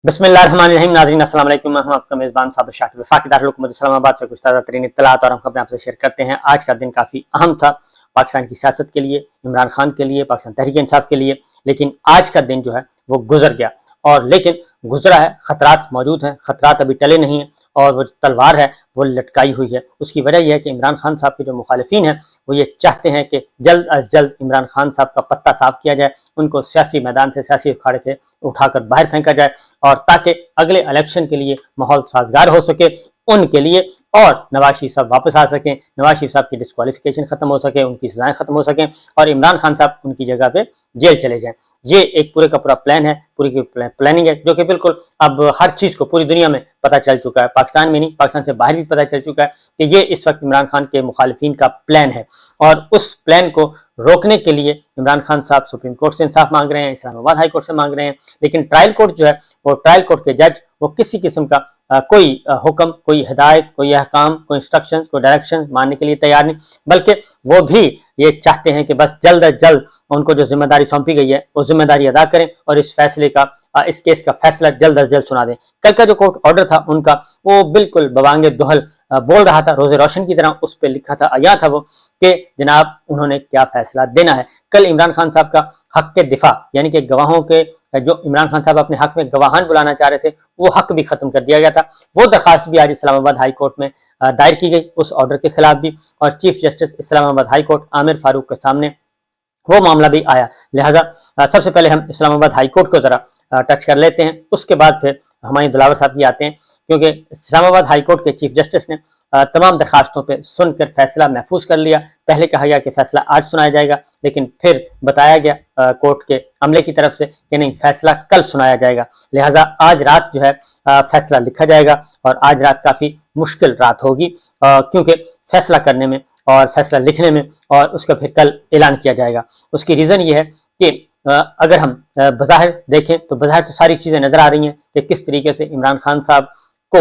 بسم اللہ الرحمن الرحیم. ناظرین السلام علیکم. میں ہوں آپ کا میزبان صابر شاکر وفاقی دارالحکومت اسلام آباد سے کچھ تازہ ترین اطلاعات اور ہم خبریں آپ سے شیئر کرتے ہیں. آج کا دن کافی اہم تھا پاکستان کی سیاست کے لیے، عمران خان کے لیے، پاکستان تحریک انصاف کے لیے، لیکن آج کا دن جو ہے وہ گزر گیا. اور لیکن گزرا ہے، خطرات موجود ہیں، خطرات ابھی ٹلے نہیں ہیں اور وہ تلوار ہے وہ لٹکائی ہوئی ہے. اس کی وجہ یہ ہے کہ عمران خان صاحب کے جو مخالفین ہیں وہ یہ چاہتے ہیں کہ جلد از جلد عمران خان صاحب کا پتہ صاف کیا جائے، ان کو سیاسی میدان سے، سیاسی اکھاڑے سے اٹھا کر باہر پھینکا جائے، اور تاکہ اگلے الیکشن کے لیے ماحول سازگار ہو سکے ان کے لیے، اور نواز شریف صاحب واپس آ سکیں، نواز شریف صاحب کی ڈسکوالیفیکیشن ختم ہو سکے، ان کی سزائیں ختم ہو سکیں، اور عمران خان صاحب ان کی جگہ پہ جیل چلے جائیں. یہ ایک پورے کا پورا پلان ہے، پوری کی پلاننگ ہے، جو کہ بالکل اب ہر چیز کو پوری دنیا میں پتہ چل چکا ہے. پاکستان میں نہیں، پاکستان سے باہر بھی پتہ چل چکا ہے کہ یہ اس وقت عمران خان کے مخالفین کا پلان ہے. اور اس پلان کو روکنے کے لیے عمران خان صاحب سپریم کورٹ سے انصاف مانگ رہے ہیں، اسلام آباد ہائی کورٹ سے مانگ رہے ہیں، لیکن ٹرائل کورٹ جو ہے وہ ٹرائل کورٹ کے جج وہ کسی قسم کا کوئی حکم، کوئی ہدایت، کوئی احکام، کوئی انسٹرکشن، کوئی ڈائریکشن ماننے کے لیے تیار نہیں، بلکہ وہ بھی یہ چاہتے ہیں کہ بس جلد از جلد ان کو جو ذمہ داری سونپی گئی ہے وہ ذمہ داری ادا کریں اور اس فیصلے کا، اس کیس کا فیصلہ جلد از جلد سنا دیں. کل کا جو کورٹ آرڈر تھا ان کا، وہ بالکل بوانگ دہل بول رہا تھا، روز روشن کی طرح اس پہ لکھا تھا، آیا تھا وہ کہ جناب انہوں نے کیا فیصلہ دینا ہے. کل عمران خان صاحب کا حق کے دفاع، یعنی کہ گواہوں کے، جو عمران خان صاحب اپنے حق میں گواہان بلانا چاہ رہے تھے، وہ حق بھی ختم کر دیا گیا تھا. وہ درخواست بھی آج اسلام آباد ہائی کورٹ میں دائر کی گئی اس آرڈر کے خلاف بھی، اور چیف جسٹس اسلام آباد ہائی کورٹ عامر فاروق کے سامنے وہ معاملہ بھی آیا. لہٰذا سب سے پہلے ہم اسلام آباد ہائی کورٹ کو ذرا ٹچ کر لیتے ہیں، اس کے بعد پھر ہمایوں دلاور صاحب بھی آتے ہیں، کیونکہ اسلام آباد ہائی کورٹ کے چیف جسٹس نے تمام درخواستوں پہ سن کر فیصلہ محفوظ کر لیا. پہلے کہا گیا کہ فیصلہ آج سنایا جائے گا، لیکن پھر بتایا گیا کورٹ کے عملے کی طرف سے کہ نہیں، فیصلہ کل سنایا جائے گا. لہٰذا آج رات جو ہے فیصلہ لکھا جائے گا، اور آج رات کافی مشکل رات ہوگی، کیونکہ فیصلہ کرنے میں اور فیصلہ لکھنے میں، اور اس کا پھر کل اعلان کیا جائے گا. اس کی ریزن یہ ہے کہ اگر ہم بظاہر دیکھیں تو بظاہر تو ساری چیزیں نظر آ رہی ہیں کہ کس طریقے سے عمران خان صاحب کو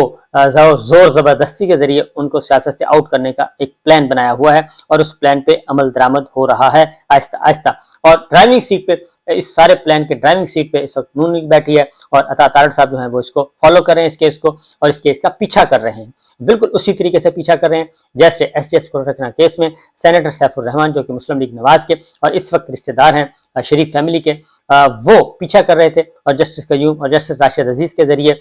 زور زبردستی کے ذریعے ان کو سیاست سے آؤٹ کرنے کا ایک پلان بنایا ہوا ہے، اور اس پلان پہ عمل درآمد ہو رہا ہے آہستہ آہستہ. اور ڈرائیونگ سیٹ پہ، اس سارے پلان کے ڈرائیونگ سیٹ پہ اس وقت نون لیگ بیٹھی ہے، اور عطا تارڑ صاحب جو ہیں وہ اس کو فالو کر رہے ہیں، اس کیس کو، اور اس کیس کا پیچھا کر رہے ہیں. بالکل اسی طریقے سے پیچھا کر رہے ہیں جیسے ایس ٹی ایس کو رکھنا کیس میں سینیٹر سیف الرحمان، جو کہ مسلم لیگ نواز کے اور اس وقت رشتہ دار ہیں شریف فیملی کے، وہ پیچھا کر رہے تھے، اور جسٹس قیوم اور جسٹس راشد عزیز کے ذریعے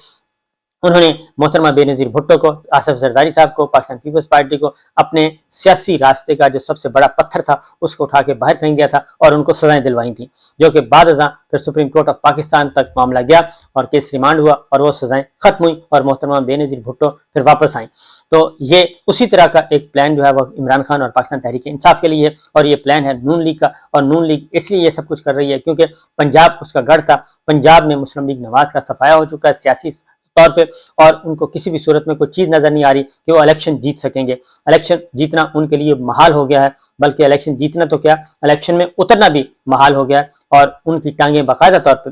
انہوں نے محترمہ بے نظیر بھٹو کو، آصف زرداری صاحب کو، پاکستان پیپلز پارٹی کو اپنے سیاسی راستے کا جو سب سے بڑا پتھر تھا اس کو اٹھا کے باہر پھینک دیا تھا، اور ان کو سزائیں دلوائی تھیں، جو کہ بعد ازاں پھر سپریم کورٹ آف پاکستان تک معاملہ گیا اور کیس ریمانڈ ہوا، اور وہ سزائیں ختم ہوئیں اور محترمہ بے نظیر بھٹو پھر واپس آئیں. تو یہ اسی طرح کا ایک پلان جو ہے وہ عمران خان اور پاکستان تحریک انصاف کے لیے ہے، اور یہ پلان ہے نون لیگ کا. اور نون لیگ اس لیے یہ سب کچھ کر رہی ہے کیونکہ پنجاب اس کا گڑھ تھا، پنجاب میں مسلم لیگ نواز کا صفایا ہو چکا ہے سیاسی طور پہ، اور ان کو کسی بھی صورت میں کوئی چیز نظر نہیں آ رہی کہ وہ الیکشن جیت سکیں گے. الیکشن جیتنا ان کے لیے محال ہو گیا ہے، بلکہ الیکشن جیتنا تو کیا، الیکشن میں اترنا بھی محال ہو گیا ہے. اور ان کی ٹانگیں باقاعدہ طور پہ،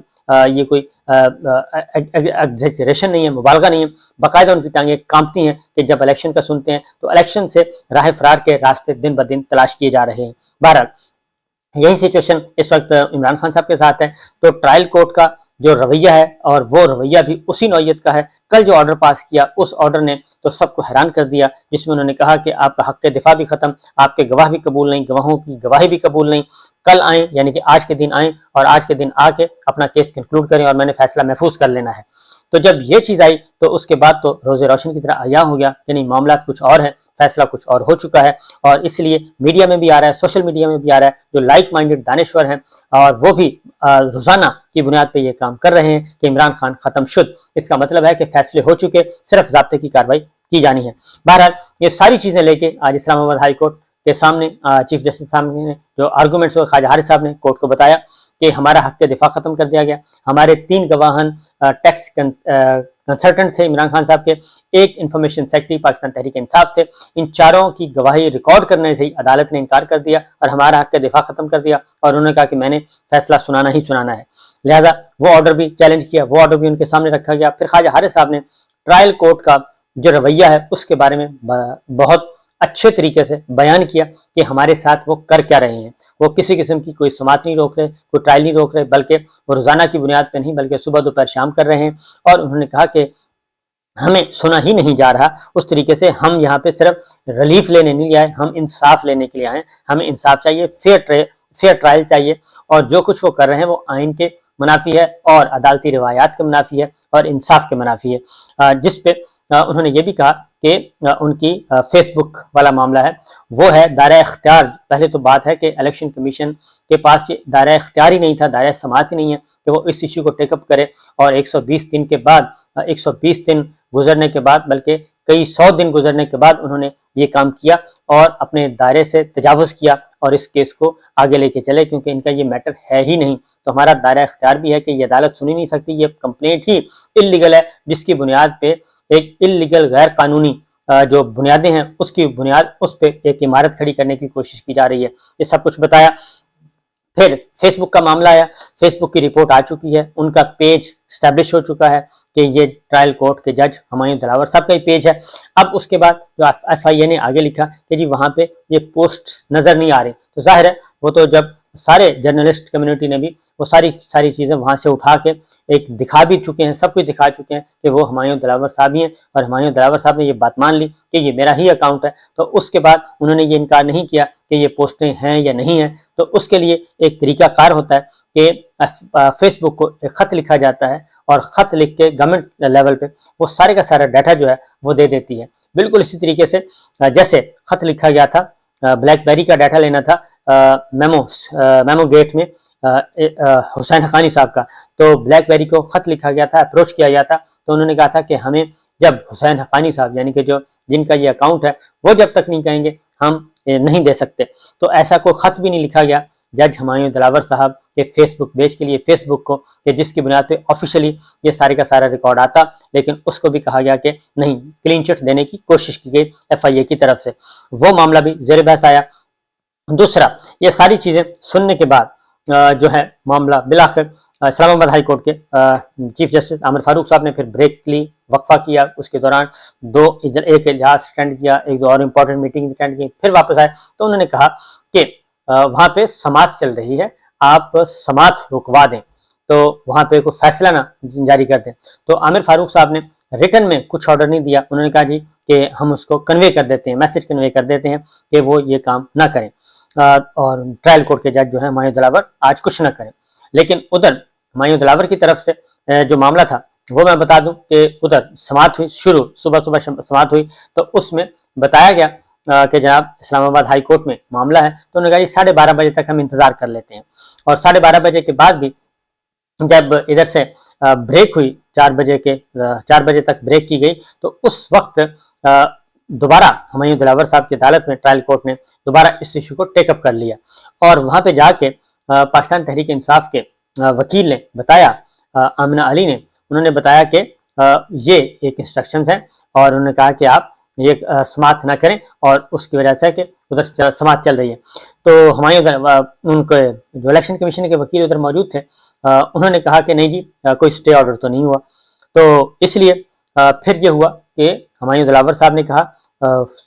یہ کوئی ایگزیجریشن نہیں ہے، مبالغہ نہیں ہے، باقاعدہ ان کی ٹانگیں کانپتی ہیں کہ جب الیکشن کا سنتے ہیں تو الیکشن سے راہ فرار کے راستے دن بدن تلاش کیے جا رہے ہیں. بہرحال یہی سچویشن اس وقت عمران خان صاحب کے ساتھ ہے. تو ٹرائل کورٹ کا جو رویہ ہے، اور وہ رویہ بھی اسی نوعیت کا ہے. کل جو آرڈر پاس کیا اس آرڈر نے تو سب کو حیران کر دیا، جس میں انہوں نے کہا کہ آپ کا حق کے دفاع بھی ختم، آپ کے گواہ بھی قبول نہیں، گواہوں کی گواہی بھی قبول نہیں، کل آئیں، یعنی کہ آج کے دن آئیں، اور آج کے دن آ کے اپنا کیس کنکلوڈ کریں، اور میں نے فیصلہ محفوظ کر لینا ہے. تو جب یہ چیز آئی تو اس کے بعد تو روز روشن کی طرح عیاں ہو گیا، یعنی معاملات کچھ اور ہیں، فیصلہ کچھ اور ہو چکا ہے. اور اس لیے میڈیا میں بھی آ رہا ہے، سوشل میڈیا میں بھی آ رہا ہے، جو لائک مائنڈڈ دانشور ہیں اور وہ بھی روزانہ کی بنیاد پہ یہ کام کر رہے ہیں کہ عمران خان ختم شد. اس کا مطلب ہے کہ فیصلے ہو چکے، صرف ضابطے کی کارروائی کی جانی ہے. بہرحال یہ ساری چیزیں لے کے آج اسلام آباد ہائی کورٹ کے سامنے چیف جسٹس صاحب نے جو آرگومنٹس ہوئے، خواجہ حارث صاحب نے کورٹ کو بتایا کہ ہمارا حق کے دفاع ختم کر دیا گیا. ہمارے 3 گواہان ٹیکس کنسلٹنٹ تھے عمران خان صاحب کے، ایک انفارمیشن سیکرٹری پاکستان تحریک انصاف تھے. ان چاروں کی گواہی ریکارڈ کرنے سے ہی عدالت نے انکار کر دیا اور ہمارا حق کے دفاع ختم کر دیا، اور انہوں نے کہا کہ میں نے فیصلہ سنانا ہی سنانا ہے. لہٰذا وہ آرڈر بھی چیلنج کیا، وہ آرڈر بھی ان کے سامنے رکھا گیا. پھر خواجہ حارث صاحب نے ٹرائل کورٹ کا جو رویہ ہے اس کے بارے میں بہت اچھے طریقے سے بیان کیا کہ ہمارے ساتھ وہ کر کیا رہے ہیں۔ وہ کسی قسم کی کوئی سماعت نہیں روک رہے، کوئی ٹرائل نہیں روک رہے، بلکہ وہ روزانہ کی بنیاد پہ نہیں بلکہ صبح دوپہر شام کر رہے ہیں۔ اور انہوں نے کہا کہ ہمیں سنا ہی نہیں جا رہا، اس طریقے سے ہم یہاں پہ صرف ریلیف لینے نہیں آئے، ہم انصاف لینے کے لیے آئے ہیں۔ ہمیں انصاف چاہیے، فیئر ٹرائل چاہیے، اور جو کچھ وہ کر رہے ہیں وہ آئین کے منافی ہے اور عدالتی روایات کے منافی ہے اور انصاف کے منافی ہے۔ جس پہ انہوں نے یہ بھی کہا کہ ان کی فیس بک والا معاملہ ہے وہ ہے دائرہ اختیار۔ پہلے تو بات ہے کہ الیکشن کمیشن کے پاس یہ دائرہ اختیار ہی نہیں تھا، دائرہ سماعت ہی نہیں ہے کہ وہ اس ایشو کو ٹیک اپ کرے، اور 120 دن کے بعد 120 دن گزرنے کے بعد بلکہ کئی 100 دن گزرنے کے بعد انہوں نے یہ کام کیا اور اپنے دائرے سے تجاوز کیا اور اس کیس کو آگے لے کے چلے، کیونکہ ان کا یہ میٹر ہے ہی نہیں۔ تو ہمارا دائرہ اختیار بھی ہے کہ یہ عدالت سنی نہیں سکتی، یہ کمپلینٹ ہی اللیگل ہے، جس کی بنیاد پہ ایک اللیگل غیر قانونی جو بنیادیں ہیں اس کی بنیاد اس پہ ایک عمارت کھڑی کرنے کی کوشش کی جا رہی ہے۔ یہ سب کچھ بتایا۔ پھر فیس بک کا معاملہ آیا، فیس بک کی رپورٹ آ چکی ہے، ان کا پیج اسٹیبلش ہو چکا ہے کہ یہ ٹرائل کورٹ کے جج ہمایوں دلاور صاحب کا ہی پیج ہے۔ اب اس کے بعد جو ایف آئی اے نے آگے لکھا کہ جی وہاں پہ یہ پوسٹ نظر نہیں آ رہی، تو ظاہر ہے وہ تو جب سارے جرنلسٹ کمیونٹی نے بھی وہ ساری چیزیں وہاں سے اٹھا کے ایک دکھا بھی چکے ہیں، سب کچھ دکھا چکے ہیں کہ وہ ہمایوں دلاور صاحب ہی ہیں، اور ہمایوں دلاور صاحب نے یہ بات مان لی کہ یہ میرا ہی اکاؤنٹ ہے۔ تو اس کے بعد انہوں نے یہ انکار نہیں کیا کہ یہ پوسٹیں ہیں یا نہیں ہیں۔ تو اس کے لیے ایک طریقہ کار ہوتا ہے کہ فیس بک کو ایک خط لکھا جاتا ہے، اور خط لکھ کے گورنمنٹ لیول پہ وہ سارے کا سارا ڈیٹا جو ہے وہ دے دیتی ہے۔ بالکل اسی طریقے سے جیسے خط لکھا گیا تھا، بلیک بیری کا ڈیٹا لینا تھا میمو گیٹ میں حسین حقانی صاحب کا، تو بلیک بیری کو خط لکھا گیا تھا، اپروچ کیا گیا تھا، تو انہوں نے کہا تھا کہ ہمیں جب حسین حقانی صاحب یعنی کہ جن کا یہ اکاؤنٹ ہے وہ جب تک نہیں کہیں گے ہم نہیں دے سکتے۔ تو ایسا کوئی خط بھی نہیں لکھا گیا جج ہمایوں دلاور صاحب کے فیس بک پیج کے لیے، فیس بک کو، کہ جس کی بنیاد پہ آفیشلی یہ سارے کا سارا ریکارڈ آتا، لیکن اس کو بھی کہا گیا کہ نہیں، کلین چٹ دینے کی کوشش کی گئی ایف آئی اے کی طرف سے۔ وہ معاملہ بھی زیر بحث آیا۔ دوسرا، یہ ساری چیزیں سننے کے بعد جو ہے معاملہ بالآخر اسلام آباد ہائی کورٹ کے چیف جسٹس عامر فاروق صاحب نے پھر بریک لی، وقفہ کیا، اس کے دوران ایک اجلاس اٹینڈ کیا، ایک دو اور امپورٹنٹ میٹنگ اٹینڈ کی، پھر واپس آئے۔ تو انہوں نے کہا کہ وہاں پہ سماعت چل رہی ہے، آپ سماعت رکوا دیں، تو وہاں پہ کوئی فیصلہ نہ جاری کر دیں۔ تو عامر فاروق صاحب نے ریٹن میں کچھ آرڈر نہیں دیا، انہوں نے کہا جی کہ ہم اس کو کنوے کر دیتے ہیں، میسج کنوے کر دیتے ہیں کہ وہ یہ کام نہ کریں، اور ٹرائل کورٹ کے جج جو ہیں ہمایوں دلاور آج کچھ نہ کریں۔ لیکن ادھر ہمایوں دلاور کی طرف سے جو معاملہ تھا وہ میں بتا دوں کہ ادھر سماعت ہوئی، صبح سماعت ہوئی، تو اس میں بتایا گیا کہ جناب اسلام آباد ہائی کورٹ میں معاملہ ہے، تو انہوں نے کہا جی 12:30 بجے تک ہم انتظار کر لیتے ہیں۔ اور 12:30 بجے کے بعد بھی جب ادھر سے بریک ہوئی، 4 بجے تک بریک کی گئی، تو اس وقت دوبارہ ہمایوں دلاور صاحب کی عدالت میں ٹرائل کورٹ نے دوبارہ اس ایشو کو ٹیک اپ کر لیا، اور وہاں پہ جا کے پاکستان تحریک انصاف کے وکیل نے بتایا، آمنہ علی نے، انہوں نے بتایا کہ یہ ایک انسٹرکشنز ہیں، اور انہوں نے کہا کہ آپ یہ سماعت نہ کریں، اور اس کی وجہ سے کہ ادھر سماعت چل رہی ہے۔ تو ان کے جو الیکشن کمیشن کے وکیل ادھر موجود تھے، انہوں نے کہا کہ نہیں جی کوئی اسٹے آرڈر تو نہیں ہوا۔ تو اس لیے پھر یہ ہوا کہ ہمایوں دلاور صاحب نے کہا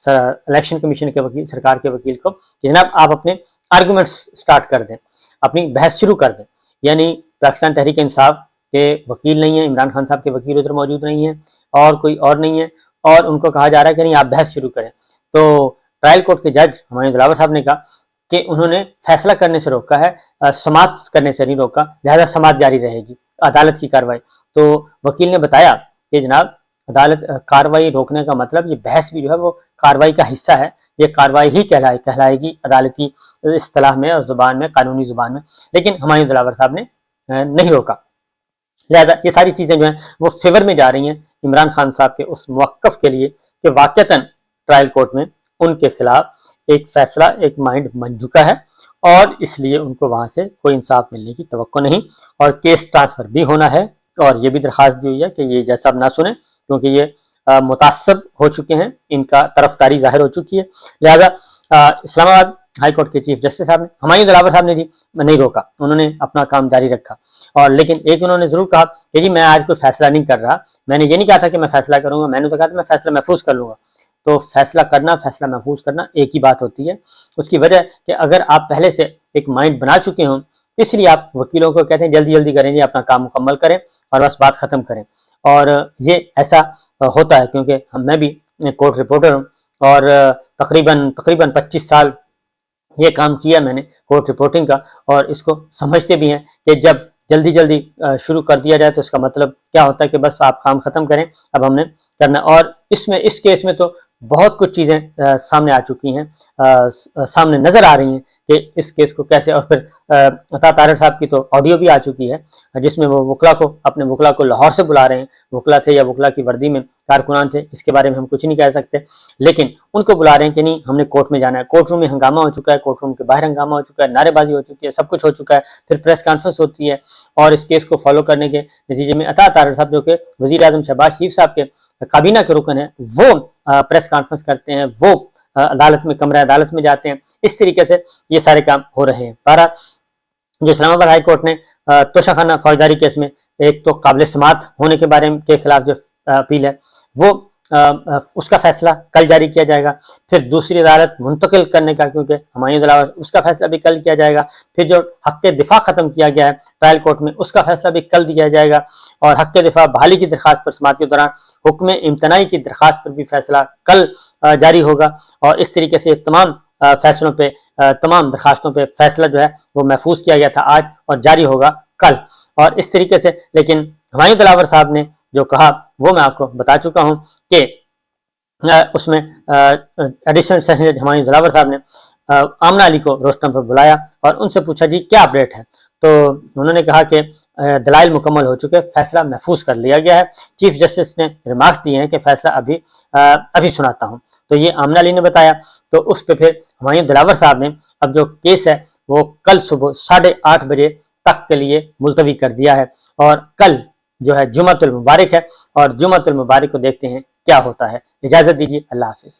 الیکشن کمیشن کے وکیل، سرکار کے وکیل کو کہ جناب آپ اپنے آرگومنٹس سٹارٹ کر دیں، اپنی بحث شروع کر دیں۔ یعنی پاکستان تحریک انصاف کے وکیل نہیں ہیں، عمران خان صاحب کے وکیل ادھر موجود نہیں ہیں، اور کوئی اور نہیں ہے، اور ان کو کہا جا رہا ہے کہ نہیں آپ بحث شروع کریں۔ تو ٹرائل کورٹ کے جج ہمایوں دلاور صاحب نے کہا کہ انہوں نے فیصلہ کرنے سے روکا ہے، سماعت کرنے سے نہیں روکا، لہذا سماعت جاری رہے گی، عدالت کی کارروائی۔ تو وکیل نے بتایا کہ جناب عدالت کارروائی روکنے کا مطلب یہ بحث بھی جو ہے وہ کارروائی کا حصہ ہے، یہ کارروائی ہی کہلائے گی عدالتی اصطلاح میں اور زبان میں، قانونی زبان میں، لیکن ہمایوں دلاور صاحب نے نہیں روکا۔ لہذا یہ ساری چیزیں جو ہیں وہ فیور میں جا رہی ہیں عمران خان صاحب کے اس موقف کے لیے کہ واقعتاً ٹرائل کورٹ میں ان کے خلاف ایک فیصلہ، ایک مائنڈ بن چکا ہے، اور اس لیے ان کو وہاں سے کوئی انصاف ملنے کی توقع نہیں، اور کیس ٹرانسفر بھی ہونا ہے، اور یہ بھی درخواست دی ہوئی ہے کہ یہ جج صاحب نہ سنیں، کیونکہ یہ متعصب ہو چکے ہیں، ان کا طرفداری ظاہر ہو چکی ہے۔ لہذا اسلام آباد ہائی کورٹ کے چیف جسٹس صاحب نے، ہمایوں دلاور صاحب نے جی نہیں روکا، انہوں نے اپنا کام جاری رکھا، اور لیکن ایک انہوں نے ضرور کہا کہ جی میں آج کوئی فیصلہ نہیں کر رہا، میں نے یہ نہیں کہا تھا کہ میں فیصلہ کروں گا، میں نے تو کہا تھا میں فیصلہ محفوظ کر لوں گا، تو فیصلہ کرنا، فیصلہ محفوظ کرنا ایک ہی بات ہوتی ہے۔ اس کی وجہ کہ اگر آپ پہلے سے ایک مائنڈ بنا چکے ہوں، اس لیے آپ وکیلوں کو کہتے ہیں جلدی جلدی کریں جی، اپنا کام مکمل کریں اور بس بات ختم کریں۔ اور یہ ایسا ہوتا ہے کیونکہ میں بھی کورٹ رپورٹر ہوں، اور تقریباً 25 سال یہ کام کیا میں نے کورٹ رپورٹنگ کا، اور اس کو سمجھتے بھی ہیں کہ جب جلدی جلدی شروع کر دیا جائے تو اس کا مطلب کیا ہوتا ہے کہ بس آپ کام ختم کریں، اب ہم نے کرنا۔ اور اس کیس میں تو بہت کچھ چیزیں سامنے آ چکی ہیں، سامنے نظر آ رہی ہیں کہ اس کیس کو کیسے، اور پھر عطا طاہر صاحب کی تو آڈیو بھی آ چکی ہے جس میں وہ اپنے وکلا کو لاہور سے بلا رہے ہیں، وکلا تھے یا وکلا کی وردی میں کارکنان تھے، اس کے بارے میں ہم کچھ نہیں کہہ سکتے، لیکن ان کو بلا رہے ہیں کہ نہیں ہم نے کورٹ میں جانا ہے۔ کورٹ روم میں ہنگامہ ہو چکا ہے، کورٹ روم کے باہر ہنگامہ ہو چکا ہے، نعرے بازی ہو چکی ہے، سب کچھ ہو چکا ہے، پھر پریس کانفرنس ہوتی ہے، اور اس کیس کو فالو کرنے کے نتیجے میں عطا طاہر صاحب جو کہ وزیر اعظم شہباز شریف صاحب کے کابینہ کے رکن ہیں، وہ پریس کانفرنس کرتے ہیں، وہ عدالت میں، کمرہ عدالت میں جاتے ہیں۔ اس طریقے سے یہ سارے کام ہو رہے ہیں۔ بہرحال جو اسلام آباد ہائی کورٹ نے توشہ خانہ فوجداری کیس میں ایک تو قابل سماعت ہونے کے بارے کے خلاف جو اپیل ہے، وہ اس کا فیصلہ کل جاری کیا جائے گا، پھر دوسری عدالت منتقل کرنے کا، کیونکہ ہمایوں دلاور، اس کا فیصلہ بھی کل کیا جائے گا، پھر جو حق دفاع ختم کیا گیا ہے ٹرائل کورٹ میں، اس کا فیصلہ بھی کل دیا جائے گا، اور حق دفاع بحالی کی درخواست پر سماعت کے دوران حکم امتناعی کی درخواست پر بھی فیصلہ کل جاری ہوگا، اور اس طریقے سے تمام فیصلوں پہ، تمام درخواستوں پہ فیصلہ جو ہے وہ محفوظ کیا گیا تھا آج، اور جاری ہوگا کل۔ اور اس طریقے سے لیکن ہمایوں دلاور صاحب نے جو کہا وہ میں آپ کو بتا چکا ہوں کہ اس میں ایڈیشنل سیشن جج ہمایوں دلاور صاحب نے آمنہ علی کو روسٹم پر بلایا اور ان سے پوچھا جی کیا اپڈیٹ ہے، تو انہوں نے کہا کہ دلائل مکمل ہو چکے، فیصلہ محفوظ کر لیا گیا ہے۔ چیف جسٹس نے ریمارکس دیے ہیں کہ فیصلہ ابھی سناتا ہوں، تو یہ آمنہ علی نے بتایا۔ تو اس پہ پھر ہمایوں دلاور صاحب نے اب جو کیس ہے وہ کل صبح 8:30 بجے تک کے لیے ملتوی کر دیا ہے، اور کل جو ہے جمعۃ المبارک ہے، اور جمعۃ المبارک کو دیکھتے ہیں کیا ہوتا ہے۔ اجازت دیجیے، اللہ حافظ۔